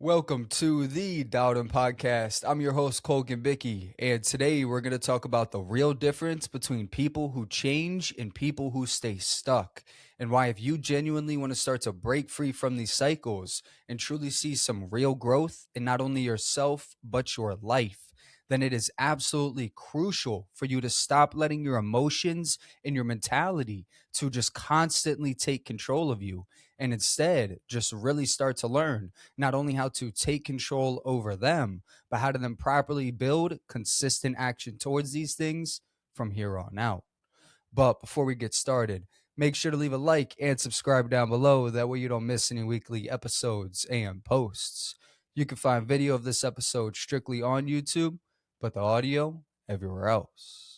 Welcome to the Dowden Podcast. I'm your host, Colgan Bickey, and today we're going to talk about the real difference between people who change and people who stay stuck, and why, if you genuinely want to start to break free from these cycles and truly see some real growth in not only yourself but your life, then it is absolutely crucial for you to stop letting your emotions and your mentality to just constantly take control of you, and instead just really start to learn not only how to take control over them, but how to then properly build consistent action towards these things from here on out. But before we get started, make sure to leave a like and subscribe down below. That way you don't miss any weekly episodes and posts. You can find video of this episode strictly on YouTube, but the audio everywhere else.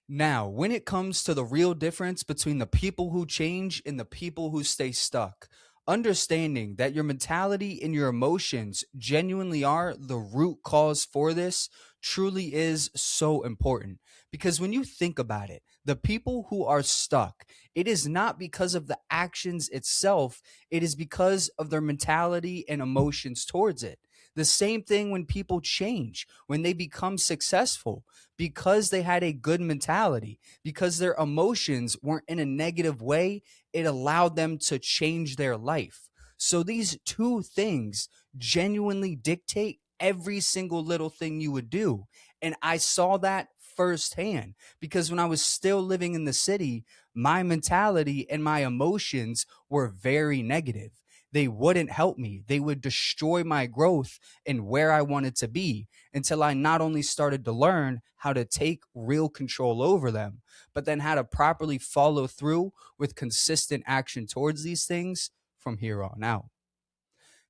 Now, when it comes to the real difference between the people who change and the people who stay stuck, understanding that your mentality and your emotions genuinely are the root cause for this truly is so important. Because when you think about it, the people who are stuck, it is not because of the actions itself, it is because of their mentality and emotions towards it. The same thing when people change, when they become successful, because they had a good mentality, because their emotions weren't in a negative way, it allowed them to change their life. So these two things genuinely dictate every single little thing you would do. And I saw that firsthand because when I was still living in the city, my mentality and my emotions were very negative. They wouldn't help me. They would destroy my growth and where I wanted to be, until I not only started to learn how to take real control over them, but then how to properly follow through with consistent action towards these things from here on out.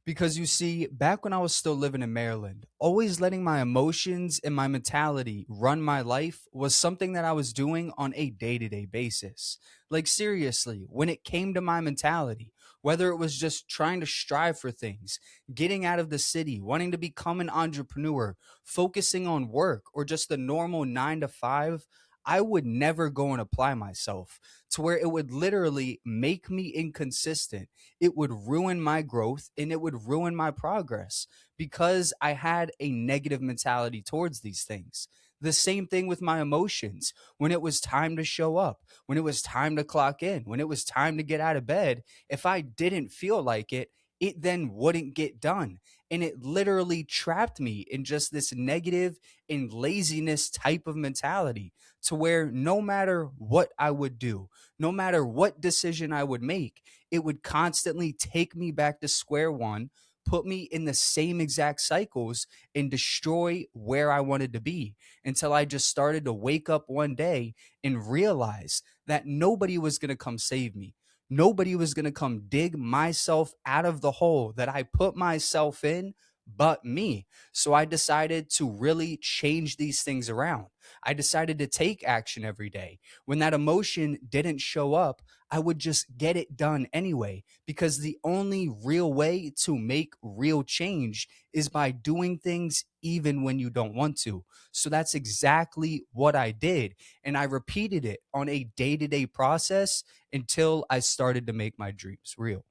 Because you see, back when I was still living in Maryland, always letting my emotions and my mentality run my life was something that I was doing on a day to day basis. Like, seriously, when it came to my mentality, whether it was just trying to strive for things, getting out of the city, wanting to become an entrepreneur, focusing on work, or just the normal 9 to 5, I would never go and apply myself to where it would literally make me inconsistent. It would ruin my growth and it would ruin my progress because I had a negative mentality towards these things. The same thing with my emotions. When it was time to show up, when it was time to clock in, when it was time to get out of bed, if I didn't feel like it then wouldn't get done. And it literally trapped me in just this negative and laziness type of mentality, to where no matter what I would do, no matter what decision I would make, it would constantly take me back to square one, put me in the same exact cycles, and destroy where I wanted to be, until I just started to wake up one day and realize that nobody was going to come save me. Nobody was going to come dig myself out of the hole that I put myself in but me. So I decided to really change these things around. I decided to take action every day. When that emotion didn't show up, I would just get it done anyway, because the only real way to make real change is by doing things even when you don't want to. So that's exactly what I did. And I repeated it on a day to day process until I started to make my dreams real.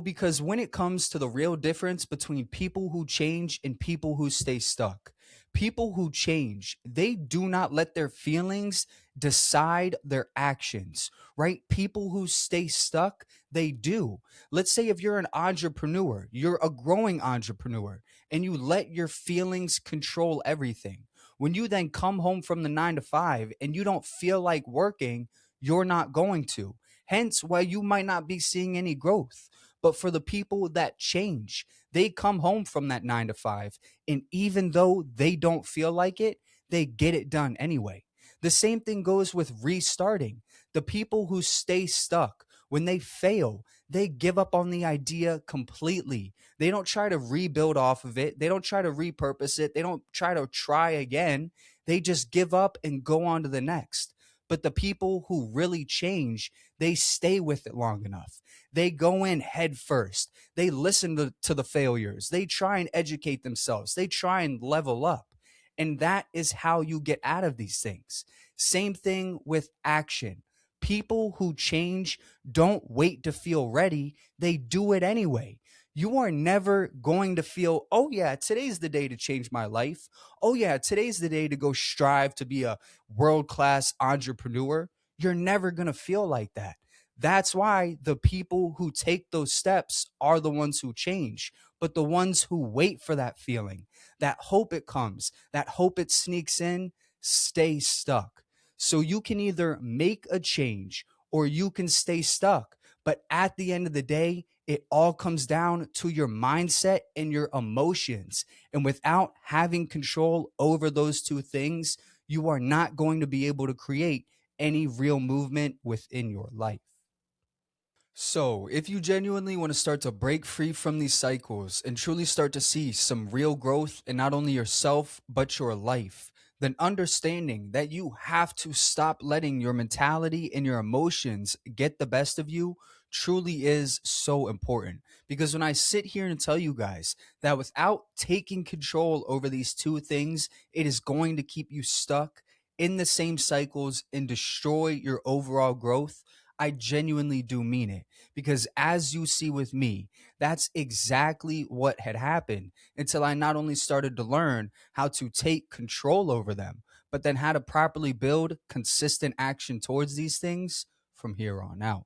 Because when it comes to the real difference between people who change and people who stay stuck, people who change, they do not let their feelings decide their actions, right? People who stay stuck, they do. Let's say if you're an entrepreneur, you're a growing entrepreneur, and you let your feelings control everything. When you then come home from the 9 to 5 and you don't feel like working, you're not going to. Hence why you might not be seeing any growth. But for the people that change, they come home from that 9 to 5. And even though they don't feel like it, they get it done anyway. The same thing goes with restarting. The people who stay stuck, when they fail, they give up on the idea completely. They don't try to rebuild off of it. They don't try to repurpose it. They don't try again. They just give up and go on to the next. But the people who really change, they stay with it long enough. They go in head first. They listen to the failures. They try and educate themselves. They try and level up. And that is how you get out of these things. Same thing with action. People who change don't wait to feel ready. They do it anyway. You are never going to feel, oh yeah, today's the day to change my life. Oh yeah, today's the day to go strive to be a world-class entrepreneur. You're never going to feel like that. That's why the people who take those steps are the ones who change. But the ones who wait for that feeling, that hope it comes, that hope it sneaks in, stay stuck. So you can either make a change or you can stay stuck. But at the end of the day, it all comes down to your mindset and your emotions. And without having control over those two things, you are not going to be able to create any real movement within your life. So, if you genuinely want to start to break free from these cycles and truly start to see some real growth in not only yourself, but your life, then understanding that you have to stop letting your mentality and your emotions get the best of you truly is so important. Because when I sit here and tell you guys that without taking control over these two things, it is going to keep you stuck in the same cycles and destroy your overall growth. I genuinely do mean it because as you see with me, that's exactly what had happened until I not only started to learn how to take control over them, but then how to properly build consistent action towards these things from here on out.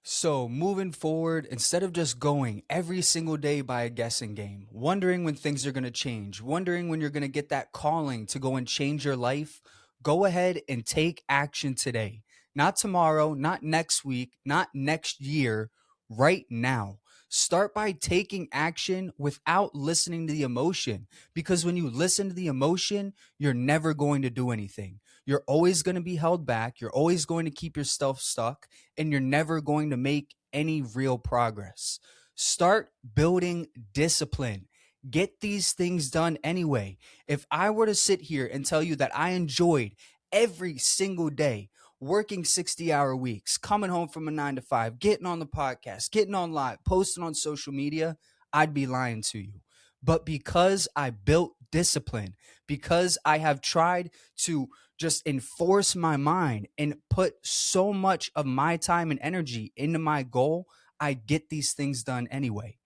So, moving forward, instead of just going every single day by a guessing game, wondering when things are going to change, wondering when you're going to get that calling to go and change your life, go ahead and take action today. Not tomorrow, not next week, not next year, right now. Start by taking action without listening to the emotion. Because when you listen to the emotion, you're never going to do anything. You're always going to be held back. You're always going to keep yourself stuck and you're never going to make any real progress. Start building discipline. Get these things done anyway. If I were to sit here and tell you that I enjoyed every single day working 60-hour weeks, coming home from a 9 to 5, getting on the podcast, getting on live, posting on social media, I'd be lying to you. But because I built discipline, because I have tried to just enforce my mind and put so much of my time and energy into my goal, I get these things done anyway.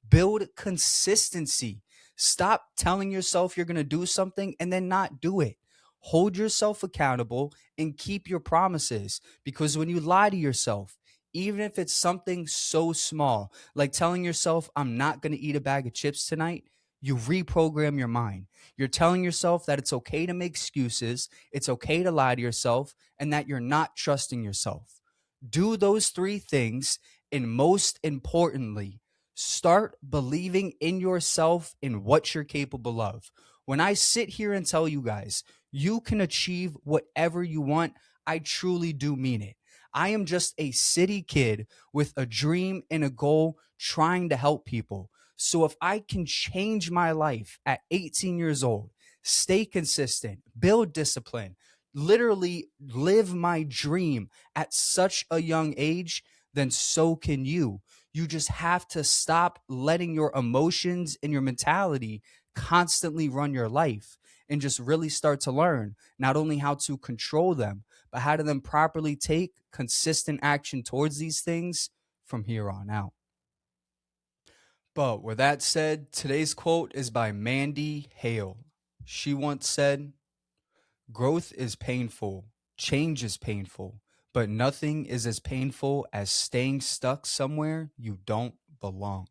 Build consistency. Stop telling yourself you're going to do something and then not do it. Hold yourself accountable and keep your promises because when you lie to yourself, even if it's something so small, like telling yourself, I'm not going to eat a bag of chips tonight, you reprogram your mind. You're telling yourself that it's okay to make excuses, it's okay to lie to yourself, and that you're not trusting yourself. Do those three things, and most importantly, start believing in yourself and what you're capable of. When I sit here and tell you guys, you can achieve whatever you want, I truly do mean it. I am just a city kid with a dream and a goal trying to help people. So if I can change my life at 18 years old, stay consistent, build discipline, literally live my dream at such a young age, then so can you. You just have to stop letting your emotions and your mentality constantly run your life and just really start to learn not only how to control them, but how to then properly take consistent action towards these things from here on out. But with that said, today's quote is by Mandy Hale. She once said, growth is painful, change is painful, but nothing is as painful as staying stuck somewhere you don't belong.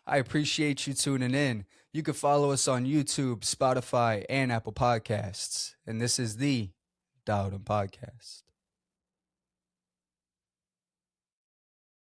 I appreciate you tuning in. You can follow us on YouTube, Spotify, and Apple Podcasts. And this is the Dowden Podcast.